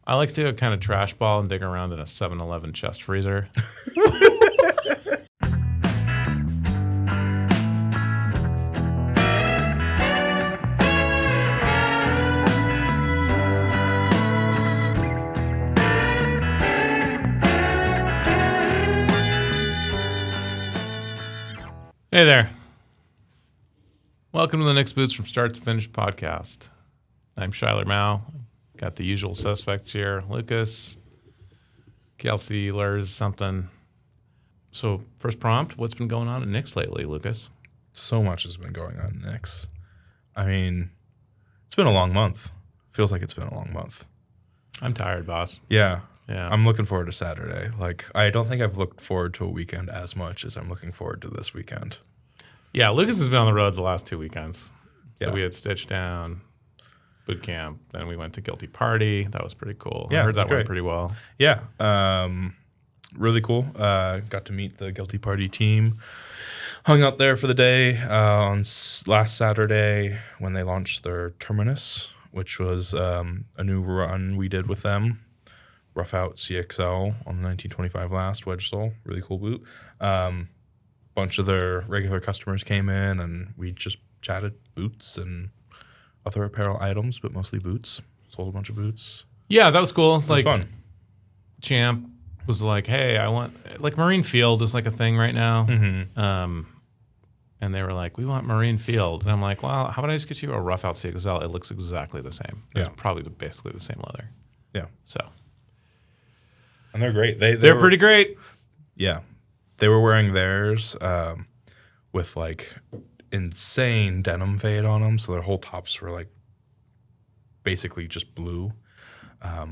I like to kind of trash ball and dig around in a 7-Eleven chest freezer. Hey there. Welcome to the Nick's Boots from Start to Finish podcast. I'm Shuyler Mao. Got the usual suspects here. Lucas, Kelsey, Lurs, something. So first prompt, what's been going on at Nick's lately, Lucas? So much has been going on at Nick's. I mean, it's been a long month. Feels like it's been a long month. I'm tired, boss. Yeah. Yeah. I'm looking forward to Saturday. Like, I don't think I've looked forward to a weekend as much as I'm looking forward to this weekend. Yeah, Lucas has been on the road the last 2 weekends. So Yeah. we had Stitchdown Boot Camp, then we went to Guilty Party. That was pretty cool. Yeah, I heard that great. went pretty well. Yeah. Really cool. Got to meet the Guilty Party team. Hung out there for the day on last Saturday when they launched their Terminus, which was a new run we did with them. Rough Out CXL on the 1925 last wedge sole. Really cool boot. Bunch of their regular customers came in and we just chatted boots and other apparel items, but mostly boots. Sold a bunch of boots. Yeah, that was cool. It was fun. Champ was like, hey, I want, like, Marine Field is like a thing right now. Mm-hmm. And they were like, we want Marine Field. And I'm like, well, how about I just get you a Rough Out CXL? It looks exactly the same. It's Yeah. probably basically the same leather. Yeah. So. And they're great. They're pretty great. Yeah. They were wearing theirs with like insane denim fade on them. So their whole tops were like basically just blue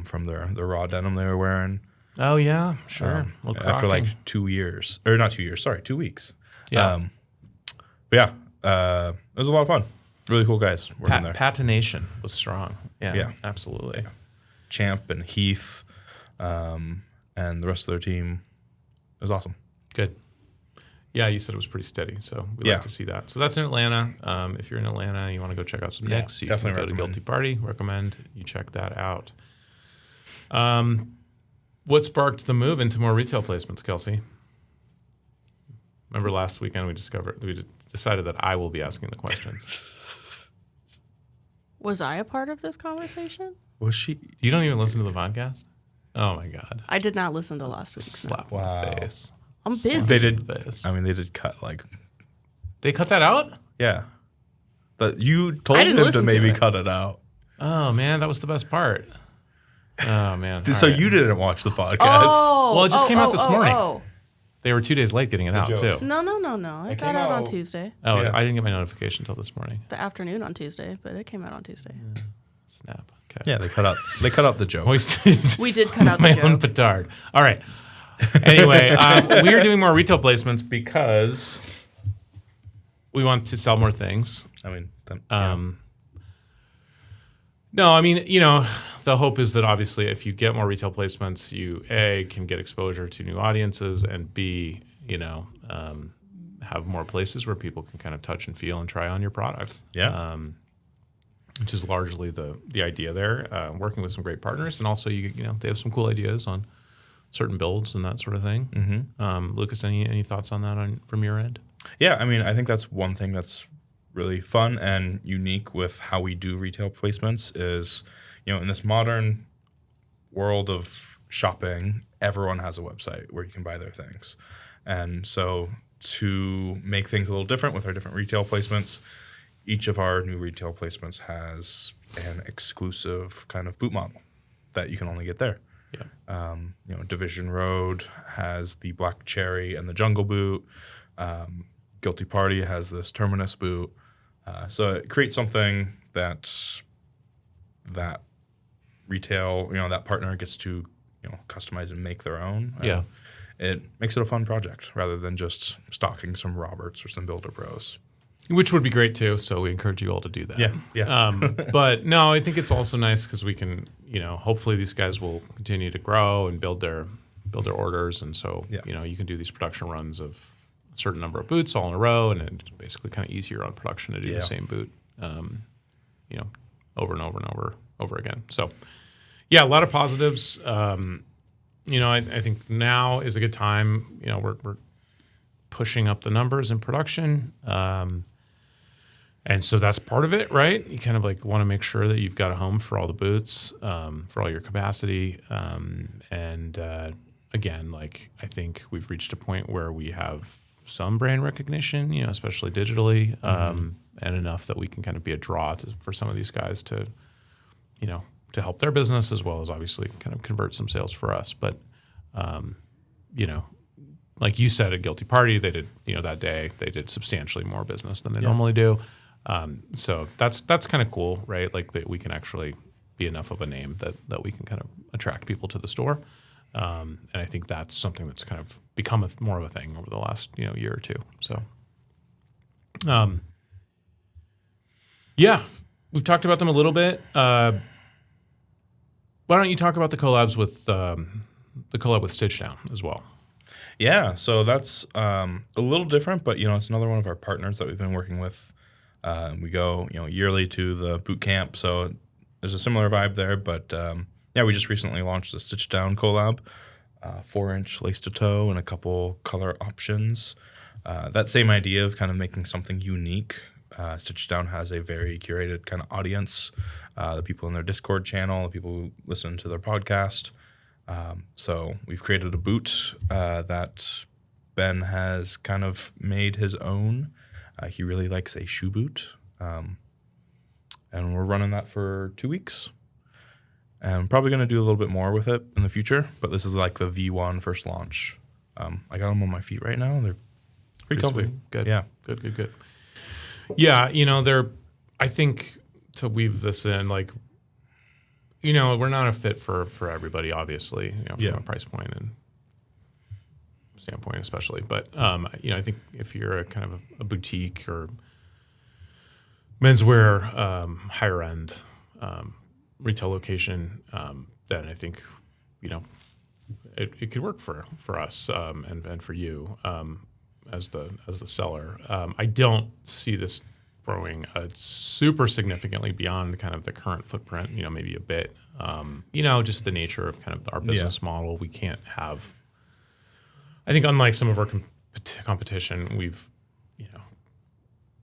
from their raw denim they were wearing. Oh, yeah, sure. After like 2 years. Or not 2 years, sorry, 2 weeks. Yeah. But yeah, it was a lot of fun. Really cool guys working there. Patination was strong. Yeah. Absolutely. Champ and Heath and the rest of their team. It was awesome. Good. Yeah, you said it was pretty steady, so we Yeah. like to see that. So that's in Atlanta. If you're in Atlanta and you want to go check out some Nicks, you can definitely go to recommend. Guilty Party. Recommend you check that out. What sparked the move into more retail placements, Kelsey? Remember last weekend we decided that I will be asking the questions. Was I a part of this conversation? Was she? You don't even listen to the podcast? Oh my God. I did not listen to last week's. Slap Wow. in the face. I'm busy. They did. Face. I mean, they did cut like. They cut that out? Yeah. But you told I didn't him to listen to maybe it. cut it out. Oh man, that was the best part. Oh man. So All right. you didn't watch the podcast. Oh, Well, it just came out this morning. Oh. They were 2 days late getting it out joke. too. No. It got came out on out- Tuesday. Oh, Yeah. I didn't get my notification until this morning. The afternoon on Tuesday, but it came out on Tuesday. Snap. Okay. Yeah, they cut out the joke. Hoisted We did cut out my the own joke. petard. All right. Anyway, we are doing more retail placements because we want to sell more things. I mean, No, I mean, you know, the hope is that obviously if you get more retail placements, you A, can get exposure to new audiences, and B, you know, have more places where people can kind of touch and feel and try on your product. yeah. Which is largely the idea there. Working with some great partners, and also you know they have some cool ideas on certain builds and that sort of thing. Mm-hmm. Lucas, any thoughts on that from your end? Yeah, I mean, I think that's one thing that's really fun and unique with how we do retail placements is, you know, in this modern world of shopping, everyone has a website where you can buy their things. And so to make things a little different with our different retail placements, each of our new retail placements has an exclusive kind of boot model that you can only get there. Yeah. You know, Division Road has the Black Cherry and the Jungle Boot. Guilty Party has this Terminus boot. So it creates something that retail, you know, that partner gets to, you know, customize and make their own. Yeah. It makes it a fun project rather than just stocking some Roberts or some Builder Bros. Which would be great too. So we encourage you all to do that. Yeah. But no, I think it's also nice because we can, you know, hopefully these guys will continue to grow and build their orders, and so you know you can do these production runs of a certain number of boots all in a row, and it's basically kind of easier on production to do the same boot, you know, over and over and over again. So Yeah, a lot of positives. I think now is a good time. We're pushing up the numbers in production. And so that's part of it, right? You kind of like want to make sure that you've got a home for all the boots, for all your capacity. Again, like I think we've reached a point where we have some brand recognition, especially digitally, and enough that we can kind of be a draw for some of these guys to help their business as well as obviously kind of convert some sales for us. But, like you said, at Guilty Party, they did, that day they did substantially more business than they normally do. So that's kind of cool, right? Like that we can actually be enough of a name that we can kind of attract people to the store. And I think that's something that's kind of become more of a thing over the last, year or two. So, yeah, we've talked about them a little bit. Why don't you talk about the collabs with the collab with Stitchdown as well? Yeah, so that's a little different, but it's another one of our partners that we've been working with. We go yearly to the boot camp, so there's a similar vibe there. But we just recently launched the Stitchdown collab, 4-inch lace to toe and a couple color options. That same idea of kind of making something unique. Stitchdown has a very curated kind of audience, the people in their Discord channel, the people who listen to their podcast. So we've created a boot that Ben has kind of made his own. He really likes a shoe boot. And we're running that for 2 weeks. And I'm probably going to do a little bit more with it in the future, but this is like the V1 first launch. I got them on my feet right now, and they're pretty comfy. Sweet. Good. Yeah. Good. Yeah, I think to weave this in, like, we're not a fit for everybody, obviously, from a price point and standpoint especially. But, I think if you're a kind of a boutique or menswear, higher end retail location, then I think, it could work for us and for you as the seller. I don't see this growing super significantly beyond kind of the current footprint, maybe a bit. Just the nature of kind of our business model. We can't have, I think unlike some of our competition, we've,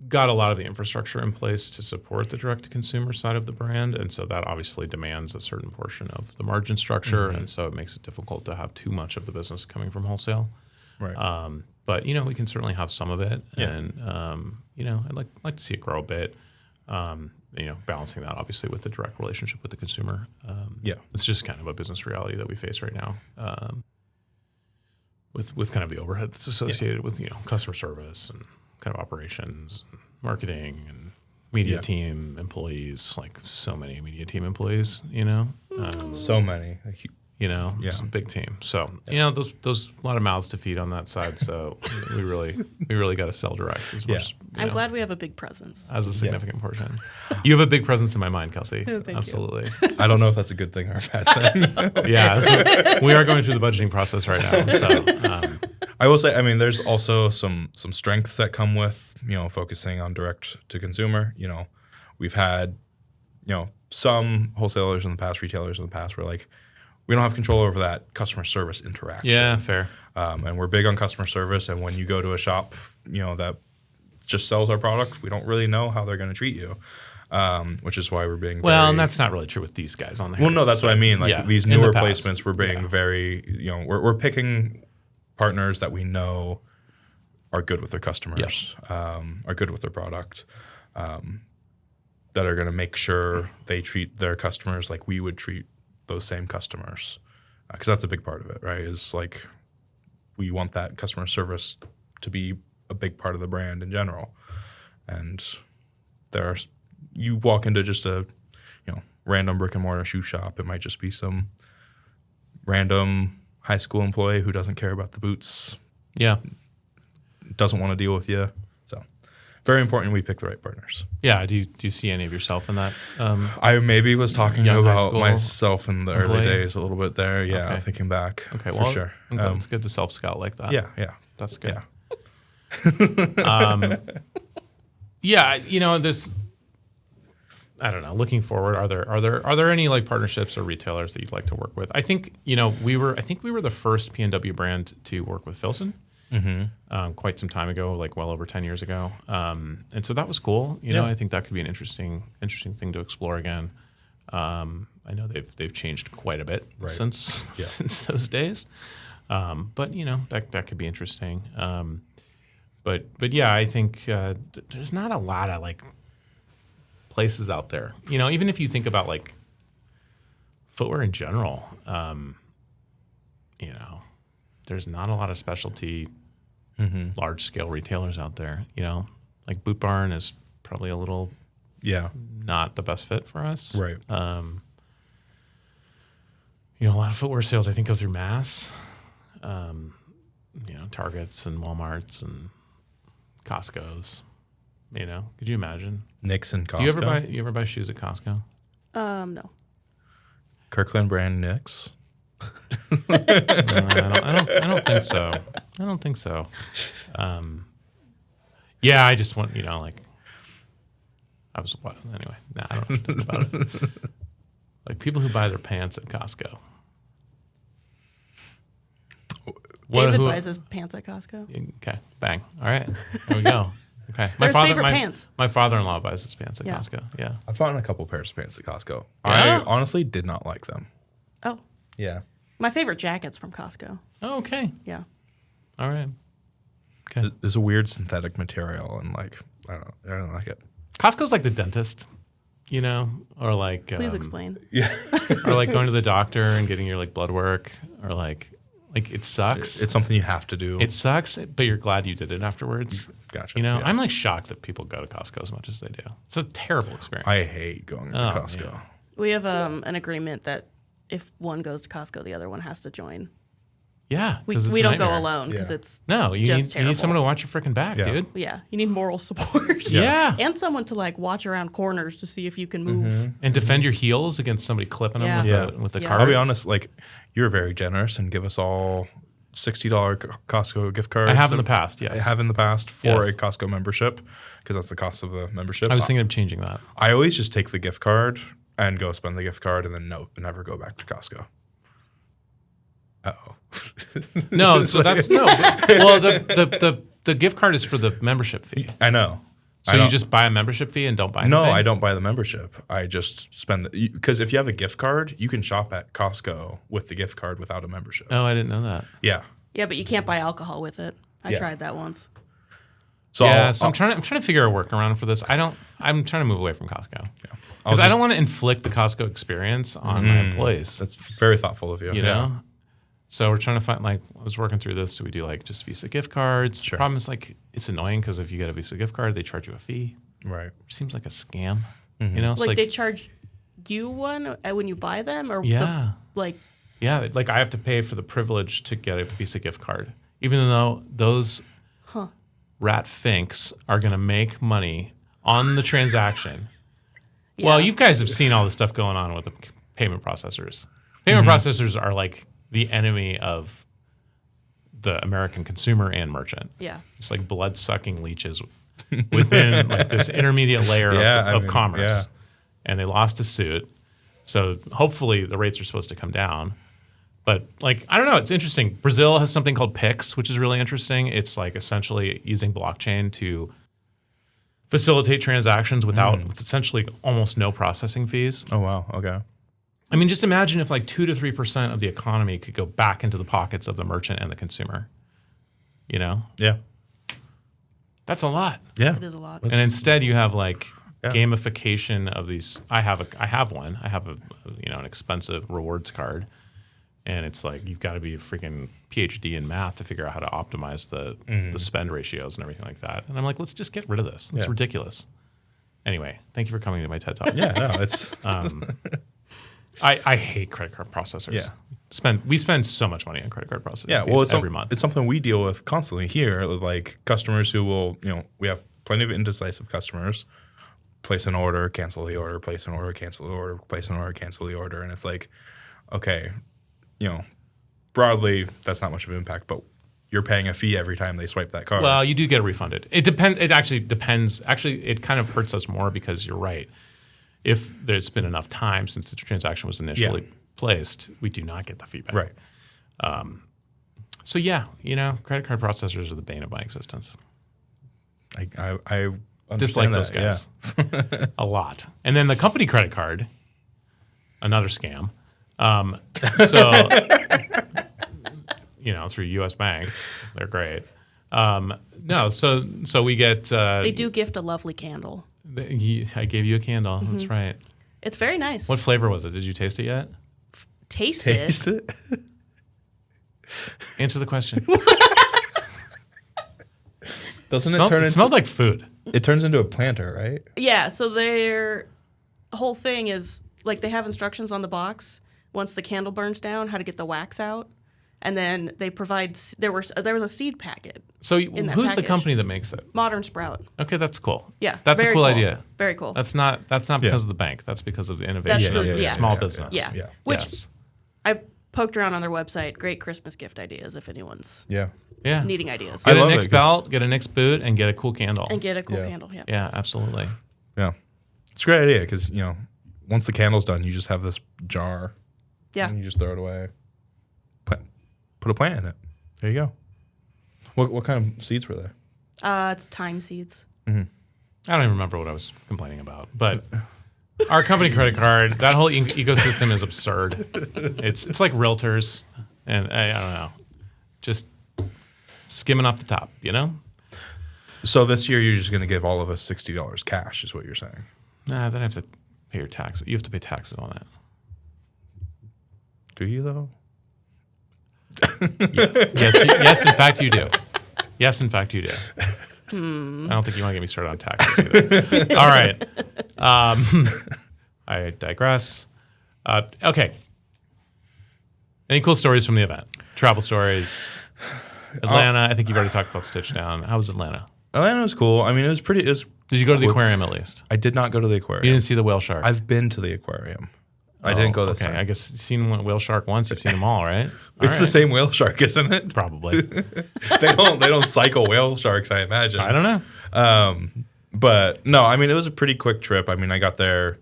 got a lot of the infrastructure in place to support the direct-to-consumer side of the brand. And so that obviously demands a certain portion of the margin structure. And so it makes it difficult to have too much of the business coming from wholesale. Right. But, we can certainly have some of it. Yeah. And, I'd like to see it grow a bit, balancing that obviously with the direct relationship with the consumer. It's just kind of a business reality that we face right now with kind of the overhead that's associated with, customer service and kind of operations, and marketing, and media team employees, like so many media team employees, so many. It's a big team. So, those a lot of mouths to feed on that side. So we really got to sell direct as much. I'm glad we have a big presence. As a significant portion. You have a big presence in my mind, Kelsey. Thank Absolutely. you. I don't know if that's a good thing or a bad thing. Yeah. So we are going through the budgeting process right now. So, I will say, there's also some strengths that come with, focusing on direct to consumer. We've had, some wholesalers in the past, retailers in the past, were like, we don't have control over that customer service interaction. Yeah, fair. And we're big on customer service. And when you go to a shop, that just sells our product, we don't really know how they're going to treat you, which is why we're being and that's not really true with these guys on the Well, no, that's side. what I mean. Like these newer placements, we're being Yeah. very, we're picking partners that we know are good with their customers, are good with their product, that are going to make sure they treat their customers like we would treat those same customers, because that's a big part of it, right? Is like we want that customer service to be a big part of the brand in general. And you walk into just a random brick and mortar shoe shop, it might just be some random high school employee who doesn't care about the boots, doesn't want to deal with you. So very important we pick the right partners. Yeah. Do you see any of yourself in that? I maybe was talking Young high about school myself in the early employee? days a little bit there. Yeah, Okay. thinking back. Okay, for well, sure. it's good to self-scout like that. Yeah. That's good. Yeah. There's I don't know. Looking forward, are there any like partnerships or retailers that you'd like to work with? I think we were the first PNW brand to work with Filson. Quite some time ago, like well over 10 years ago, and so that was cool. I think that could be an interesting thing to explore again. I know they've changed quite a bit since those days, but that could be interesting. But yeah, I think there's not a lot of like places out there. Even if you think about like footwear in general, there's not a lot of specialty. Large scale retailers out there, like Boot Barn is probably a little, not the best fit for us. Right. A lot of footwear sales I think go through mass, Targets and Walmarts and Costco's. Could you imagine? Nick's and Costco. Do you ever buy shoes at Costco? No. Kirkland brand Nick's. I don't think so. I don't think so. Yeah, I just want like I was anyway. Nah, I don't know what to think about it. Like people who buy their pants at Costco. David buys his pants at Costco. Okay, bang. All right, there we go. Okay, His favorite pants. My father-in-law buys his pants at Costco. Yeah, I've found a couple pairs of pants at Costco. I honestly did not like them. Oh. Yeah. My favorite jacket's from Costco. Oh, okay. Yeah. All right. Okay. There's a weird synthetic material, and like I don't like it. Costco's like the dentist, or like. Please explain. Yeah. Or like going to the doctor and getting your like blood work, or like it sucks. It's something you have to do. It sucks, but you're glad you did it afterwards. Gotcha. I'm like shocked that people go to Costco as much as they do. It's a terrible experience. I hate going to Costco. Yeah. We have an agreement that if one goes to Costco, the other one has to join. Yeah, we don't go alone because it's you need someone to watch your freaking back, dude. Yeah, you need moral support. Yeah, and someone to like watch around corners to see if you can move and defend your heels against somebody clipping them with the cart. I'll be honest, like you're very generous and give us all $60 Costco gift cards. I have in the past, yes. I have in the past for a Costco membership because that's the cost of the membership. I was thinking of changing that. I always just take the gift card and go spend the gift card and then never go back to Costco. Uh-oh. No, so that's no. Well, the gift card is for the membership fee. I know. So you just buy a membership fee and don't buy anything? No, I don't buy the membership. I just spend because if you have a gift card, you can shop at Costco with the gift card without a membership. Oh, I didn't know that. Yeah. Yeah, but you can't buy alcohol with it. I tried that once. So I'm trying to figure a workaround for this. I'm trying to move away from Costco. Yeah. Because I don't want to inflict the Costco experience on my employees. That's very thoughtful of you. You know? So we're trying to find, like, I was working through this. Do we do, like, just Visa gift cards? Sure. The problem is, like, it's annoying because if you get a Visa gift card, they charge you a fee. Right. It seems like a scam. You know? Like, they charge you one when you buy them? Or yeah. Yeah, like, I have to pay for the privilege to get a Visa gift card. Even though those rat finks are going to make money on the transaction. Yeah. Well, you guys have seen all the stuff going on with the payment processors. Payment processors are like the enemy of the American consumer and merchant. Yeah. It's like blood-sucking leeches within like this intermediate layer of commerce. Yeah. And they lost a suit. So hopefully the rates are supposed to come down. But like, I don't know, it's interesting. Brazil has something called Pix, which is really interesting. It's like essentially using blockchain to facilitate transactions without with essentially almost no processing fees. Oh, wow. Okay. I mean, just imagine if like 2 to 3% of the economy could go back into the pockets of the merchant and the consumer. You know? Yeah. That's a lot. Yeah. It is a lot. And instead you have like gamification of these. I have one. I have an expensive rewards card. And it's like you've got to be a freaking PhD in math to figure out how to optimize the spend ratios and everything like that. And I'm like, let's just get rid of this. It's ridiculous. Anyway, thank you for coming to my TED Talk. Yeah, no, it's... I hate credit card processors. Yeah. We spend so much money on credit card processing it's every month. It's something we deal with constantly here. Like customers who will, we have plenty of indecisive customers. Place an order, cancel the order, place an order, cancel the order, place an order, cancel the order. And it's like, okay... broadly, that's not much of an impact, but you're paying a fee every time they swipe that card. Well, you do get refunded. It depends. It actually depends. Actually, it kind of hurts us more because you're right. if there's been enough time since the transaction was initially placed, we do not get the feedback. Right. So yeah, you know, credit card processors are the bane of my existence. I Dislike understand those that, guys a lot. And then the company credit card, another scam. So, you know, through U.S. Bank, they're great. No, so we get. They do gift a lovely candle. I gave you a candle. That's right. It's very nice. What flavor was it? Did you taste it yet? Taste it. Answer the question. Doesn't it smelled like food? It turns into a planter, right? Yeah, so their whole thing is like they have instructions on the box once the candle burns down how to get the wax out, and then they provide there was a seed packet. So who's the company that makes it? Modern Sprout. Okay, that's cool. Yeah, that's a cool idea. Very cool. That's not because of the bank. That's because of the innovation. Small business. Yeah. Which I poked around on their website. Great Christmas gift ideas if anyone's needing ideas. Get a Nick's belt, get a Nick's boot, and get a cool candle. Yeah. Yeah, absolutely. Yeah. It's a great idea because, you know, once the candle's done, you just have this jar. Yeah. And you just throw it away. Put a plant in it. There you go. What kind of seeds were there? It's thyme seeds. Mm-hmm. I don't even remember what I was complaining about, but our company credit card, that whole ecosystem is absurd. It's like realtors, and I don't know, just skimming off the top, you know? So this year you're just going to give all of us $60 cash is what you're saying? Nah, then I have to pay your taxes. You have to pay taxes on that. Do you, though? Yes, in fact, you do. Yes, in fact, you do. I don't think you want to get me started on taxes either. All right. I digress. Okay. Any cool stories from the event? Travel stories. Atlanta. I think you've already talked about Stitchdown. How was Atlanta? Atlanta was cool. I mean, it was pretty. Did you go to the aquarium at least? I did not go to the aquarium. You didn't see the whale shark? I've been to the aquarium. I didn't go this time. I guess you've seen one whale shark once. You've seen them all, right? It's the same whale shark, isn't it? Probably. They don't cycle whale sharks, I imagine. I don't know. But no, I mean, it was a pretty quick trip. I mean, I got there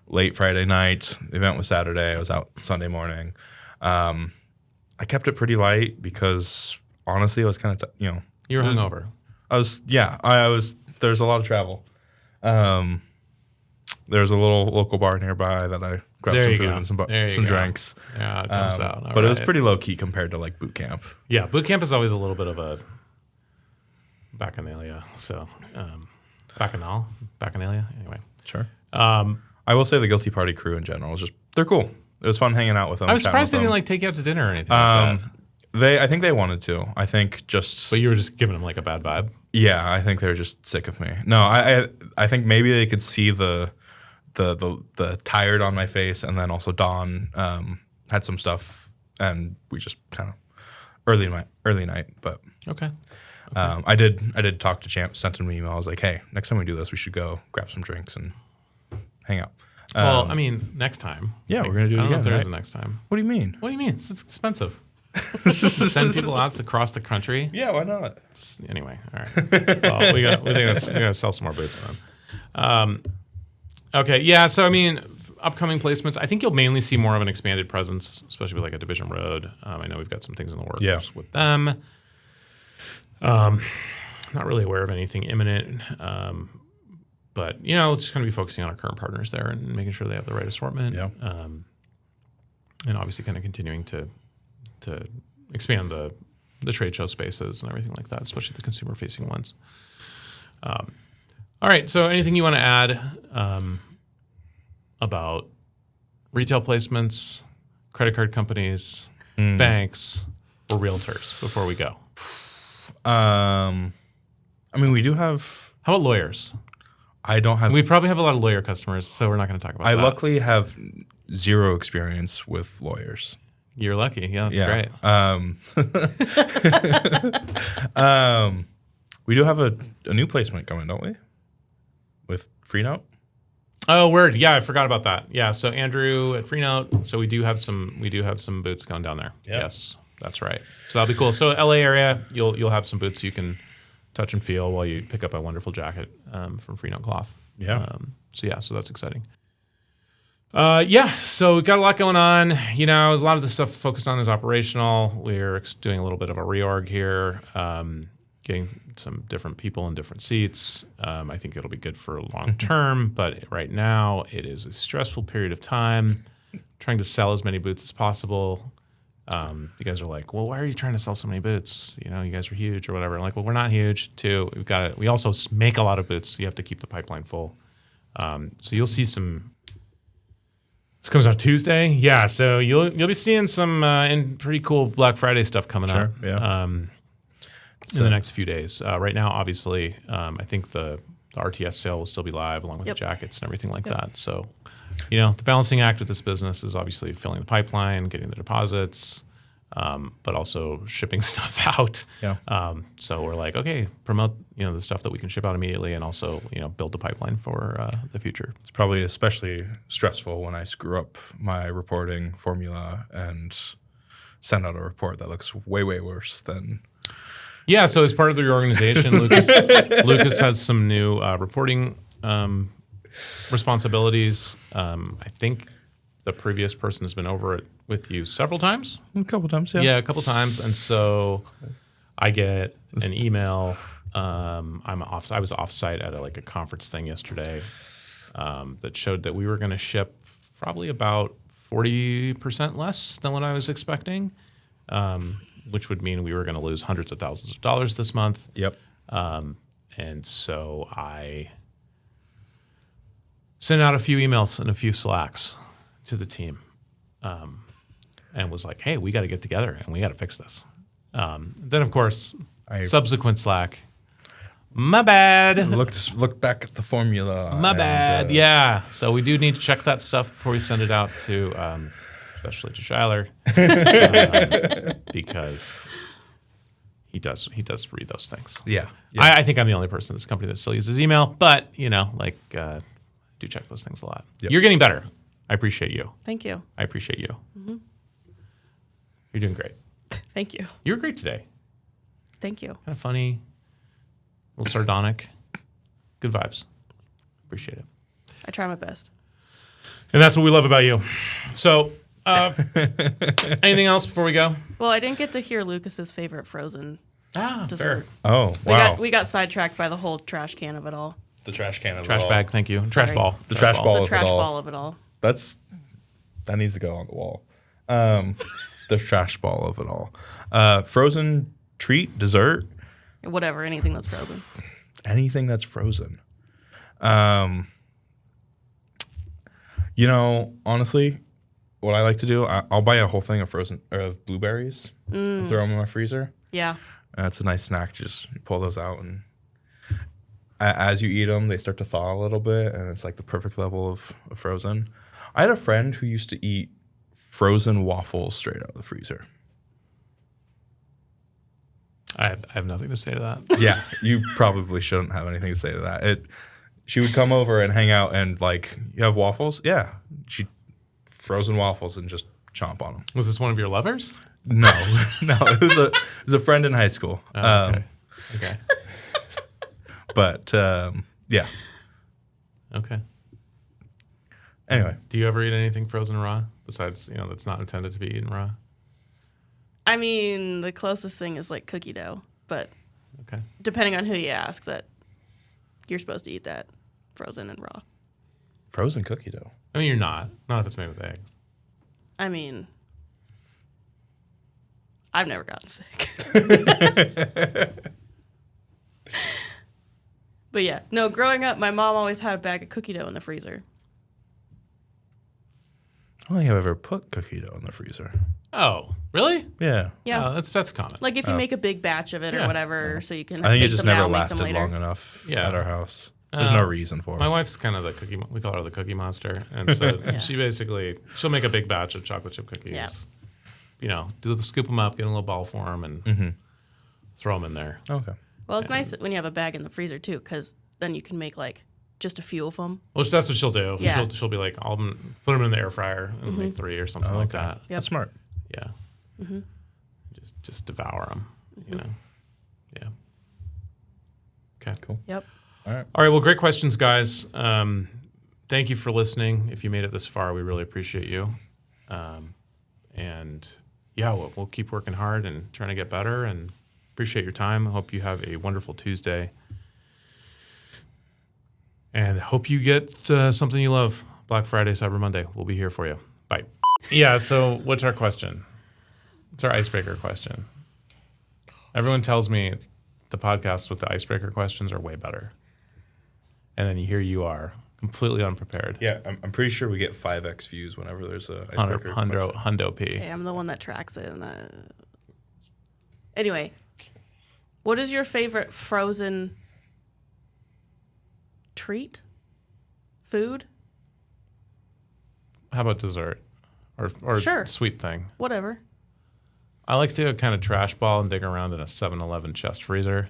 late Friday night. The event was Saturday. I was out Sunday morning. I kept it pretty light because honestly, I was kind of, you were hungover. I was. There's a lot of travel. There's a little local bar nearby that I grabbed some food and some drinks. Yeah, it comes out. But it was pretty low key compared to like boot camp. Yeah, boot camp is always a little bit of a bacchanalia. So, bacchanalia. Anyway, sure. I will say the Guilty Party crew in general is they're cool. It was fun hanging out with them. I was surprised they didn't like take you out to dinner or anything like that. I think they wanted to. I think just. But you were just giving them like a bad vibe. Yeah, I think they were just sick of me. No, I think maybe they could see the tired on my face, and then also Dawn had some stuff, and we just kind of early night. But okay. I did talk to Champ, sent him an email. I was like, hey, next time we do this, we should go grab some drinks and hang out. Well, I mean, next time. Yeah, we're gonna do it again. I don't know if there is a next time. What do you mean? What do you mean? It's expensive. Send people out across the country. Yeah, why not? Anyway, all right. Well, we gotta sell some more boots then. Okay, yeah. So I mean, upcoming placements. I think you'll mainly see more of an expanded presence, especially with like a Division Road. I know we've got some things in the works with them. Not really aware of anything imminent, but just going to be focusing on our current partners there and making sure they have the right assortment. Yeah. And obviously, kind of continuing to expand the trade show spaces and everything like that, especially the consumer-facing ones. All right. So, anything you want to add about retail placements, credit card companies, banks, or realtors before we go? I mean, we do have. How about lawyers? I don't have. We probably have a lot of lawyer customers, so we're not going to talk about that. I luckily have zero experience with lawyers. You're lucky. Yeah, that's great. We do have a new placement coming, don't we? With Freenote. Oh, word. Yeah, I forgot about that. Yeah, so Andrew at Freenote. So we do have some boots going down there. Yep. Yes, that's right. So that'll be cool. So LA area, you'll have some boots you can touch and feel while you pick up a wonderful jacket from Freenote Cloth. Yeah. So that's exciting. So we've got a lot going on. You know, a lot of the stuff focused on is operational. We're doing a little bit of a reorg here, getting some different people in different seats. I think it'll be good for long term, but right now it is a stressful period of time. Trying to sell as many boots as possible. You guys are like, well, why are you trying to sell so many boots? You know, you guys are huge or whatever. I'm like, well, we're not huge. Too, we also make a lot of boots, so you have to keep the pipeline full. So you'll see some. This comes out Tuesday, yeah. So you'll be seeing some pretty cool Black Friday stuff coming up. Yeah. In the next few days. Right now, obviously, I think the RTS sale will still be live along with the jackets and everything like that. So, you know, the balancing act with this business is obviously filling the pipeline, getting the deposits, but also shipping stuff out. Yeah. So we're like, okay, promote, you know, the stuff that we can ship out immediately and also, you know, build the pipeline for the future. It's probably especially stressful when I screw up my reporting formula and send out a report that looks way, way worse than... Yeah, so as part of the reorganization, Lucas has some new reporting responsibilities. I think the previous person has been over it with you several times. A couple times, yeah. Yeah, a couple times. And so I get an email. I was off-site at a conference thing yesterday that showed that we were going to ship probably about 40% less than what I was expecting. Which would mean we were going to lose hundreds of thousands of dollars this month. Yep. And so I sent out a few emails and a few Slacks to the team and was like, hey, we got to get together and we got to fix this. Then, of course, subsequent Slack, my bad. Looked back at the formula. My bad, yeah. So we do need to check that stuff before we send it out to... especially to Shuyler, because he does read those things. Yeah. I think I'm the only person in this company that still uses email, but you know, do check those things a lot. Yep. You're getting better. I appreciate you. Thank you. I appreciate you. Mm-hmm. You're doing great. Thank you. You were great today. Thank you. Kind of funny, a little sardonic, good vibes. Appreciate it. I try my best. And that's what we love about you. So. Anything else before we go? Well, I didn't get to hear Lucas's favorite frozen dessert. Fair. Oh, wow. We got sidetracked by the whole trash can of it all. The trash can of trash it all. bag, thank you. Trash ball. The trash ball The of trash it all. ball of it all. That needs to go on the wall. The trash ball of it all. Frozen treat, dessert. Whatever, anything that's frozen. Anything that's frozen. You know, honestly, what I like to do, I'll buy a whole thing of blueberries and throw them in my freezer. Yeah. It's a nice snack. Just pull those out, and as you eat them, they start to thaw a little bit, and it's like the perfect level of frozen. I had a friend who used to eat frozen waffles straight out of the freezer. I have nothing to say to that. Yeah, you probably shouldn't have anything to say to that. She would come over and hang out and you have waffles? Yeah. She frozen waffles and just chomp on them. Was this one of your lovers? No, it was a friend in high school. Oh, okay. But yeah. Okay. Anyway, do you ever eat anything frozen raw besides that's not intended to be eaten raw? I mean, the closest thing is cookie dough, but depending on who you ask, that you're supposed to eat that frozen and raw. Frozen cookie dough. I mean, you're not if it's made with eggs. I mean, I've never gotten sick. But yeah, no, growing up, my mom always had a bag of cookie dough in the freezer. I don't think I've ever put cookie dough in the freezer. Oh, really? Yeah. Yeah. Oh, that's common. Like if you make a big batch of it or whatever, so you can. I think it bake just some never now, make some lasted later. long enough at our house. There's no reason for it. My wife's kind of the cookie. We call her the cookie monster, and so she'll make a big batch of chocolate chip cookies. Yeah. Scoop them up, get a little ball form, and throw them in there. Okay. Well, it's nice when you have a bag in the freezer too, because then you can make just a few of them. Well, that's what she'll do. Yeah. She'll be like, I'll put them in the air fryer and make 3 or something like that. Yep. That's smart. Yeah. Just devour them. Yeah. Okay. Cool. Yep. All right. Well, great questions, guys. thank you for listening. If you made it this far, we really appreciate you. And yeah, we'll keep working hard and trying to get better, and appreciate your time. I hope you have a wonderful Tuesday. And hope you get something you love. Black Friday, Cyber Monday. We'll be here for you. Bye. Yeah, so what's our question? What's our icebreaker question? Everyone tells me the podcasts with the icebreaker questions are way better. And then here you are, completely unprepared. Yeah, I'm pretty sure we get 5x views whenever there's a icebreaker question. Hundo P. Okay, I'm the one that tracks it. Anyway, what is your favorite frozen treat? Food? How about dessert? Or Sure. Sweet thing? Whatever. I like to kind of trash ball and dig around in a 7-Eleven chest freezer.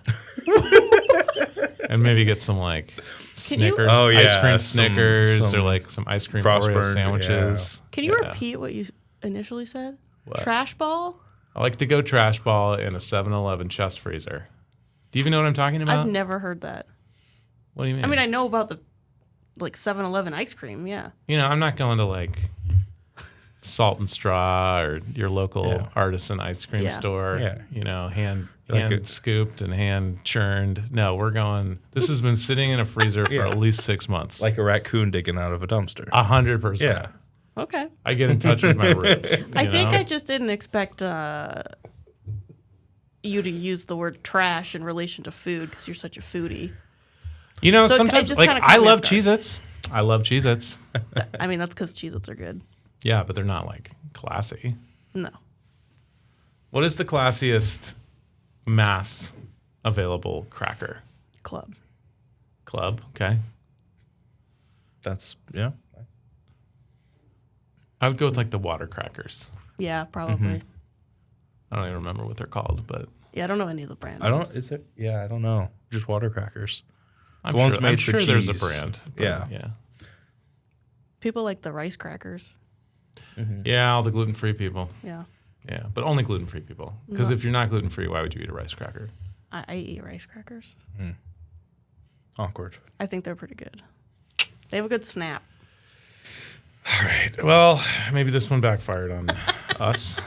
And maybe get some like Snickers, ice cream Snickers, or like some ice cream Oreo sandwiches. Yeah. Can you repeat what you initially said? What? Trash ball? I like to go trash ball in a 7-Eleven chest freezer. Do you even know what I'm talking about? I've never heard that. What do you mean? I mean, I know about the 7-Eleven ice cream, yeah. You know, I'm not going to like Salt and Straw or your local artisan ice cream store. Yeah. You know, hand scooped and hand churned. No, we're going. This has been sitting in a freezer for at least 6 months. Like a raccoon digging out of a dumpster. 100%. Yeah. Okay. I get in touch with my roots. I think I just didn't expect you to use the word trash in relation to food because you're such a foodie. You know, so sometimes like I love Cheez-Its. I love Cheez-Its. I mean, that's because Cheez-Its are good. Yeah, but they're not like classy. No. What is the classiest mass available cracker? Club. Okay. That's, yeah. I would go with like the water crackers. Yeah, probably. I don't even remember what they're called, but yeah, I don't know any of the brands. I don't know. Just water crackers. I'm sure there's a brand. Yeah. People like the rice crackers. Mm-hmm. Yeah, all the gluten-free people. Yeah. Yeah, but only gluten-free people. Because if you're not gluten-free, why would you eat a rice cracker? I eat rice crackers. Awkward. I think they're pretty good. They have a good snap. All right. Well, maybe this one backfired on us.